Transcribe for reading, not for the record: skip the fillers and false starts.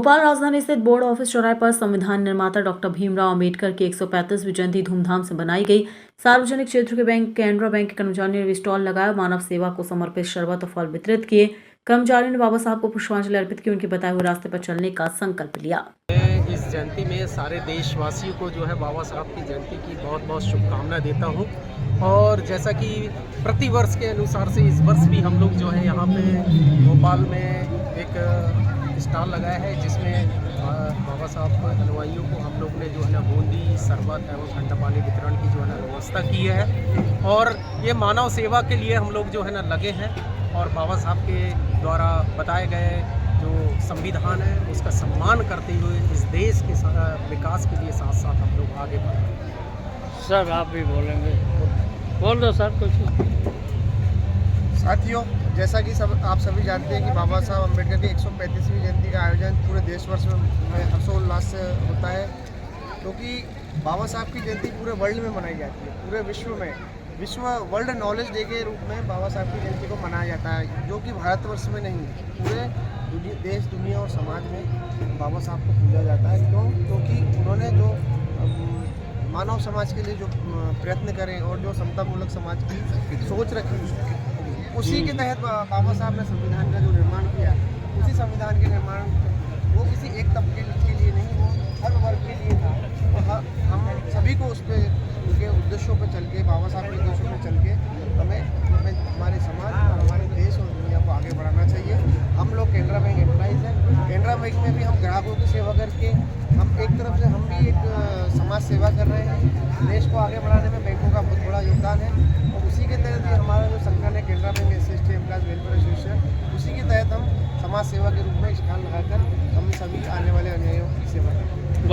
भोपाल राजधानी स्थित board office चौराहे पर संविधान निर्माता डॉक्टर भीमराव अंबेडकर की 135वीं जयंती धूमधाम से बनाई गई। सार्वजनिक क्षेत्र के बैंक कैनरा बैंक के कर्मचारियों ने स्टॉल लगाया, मानव सेवा को समर्पित शरबत और फल वितरित किए। कर्मचारियों ने बाबा साहब को पुष्पांजलि अर्पित की, उनके बताए हुए रास्ते पर चलने का संकल्प लिया। इस जयंती में सारे देशवासियों को जो है बाबा साहब की जयंती की बहुत बहुत शुभकामनाएं देता हूं। और जैसा कि प्रति वर्ष के अनुसार से इस वर्ष भी हम लोग जो है यहाँ पे भोपाल में एक स्टॉल लगाया है, जिसमें बाबा साहब के अनुयायियों को हम लोग ने जो है ना बूंदी, शरबत एवं ठंडा पानी वितरण की जो है ना व्यवस्था की है। और ये मानव सेवा के लिए हम लोग जो है ना लगे हैं और बाबा साहब के द्वारा बताए गए जो संविधान है उसका सम्मान करते हुए इस देश के विकास के लिए साथ साथ हम लोग आगे बढ़ रहे हैं। सर आप भी बोलेंगे, बोल दो सर कुछ। साथियों, जैसा कि आप सभी जानते हैं कि बाबा साहब अम्बेडकर की 135वीं जयंती का आयोजन पूरे देशवर्ष में हर्षोल्लास से होता है, क्योंकि बाबा साहब की जयंती पूरे वर्ल्ड में मनाई जाती है। पूरे विश्व वर्ल्ड नॉलेज डे के रूप में बाबा साहब की जयंती को मनाया जाता है, जो कि भारतवर्ष में नहीं, पूरे देश, दुनिया और समाज में बाबा साहब को पूजा जाता है। क्योंकि उन्होंने जो मानव समाज के लिए जो प्रयत्न करें और जो समतामूलक समाज की सोच रखी, उसी के तहत बाबा साहब ने संविधान का जो निर्माण किया, उसी संविधान के निर्माण वो किसी एक तबके के लिए नहीं, वो हर वर्ग के लिए था। तो हम सभी को उस पर उनके उद्देश्यों पर चल के, बाबा साहब के उद्देश्यों पर चल के हमें हमारे समाज और हमारे देश और दुनिया को आगे बढ़ाना चाहिए। हम लोग कैनरा बैंक एम्प्लॉइज़ हैं। कैनरा बैंक में भी हम ग्राहकों की सेवा करके हम एक तरफ से हम भी एक समाज सेवा कर रहे हैं। देश को आगे बढ़ाने में बैंकों का बहुत बड़ा योगदान है, और उसी के तहत ही हमारा जो संगठन है Canara bank SC employees welfare association, उसी के तहत हम समाज सेवा के रूप में स्टॉल लगाकर हम सभी आने वाले अनुयायियों की सेवा करें।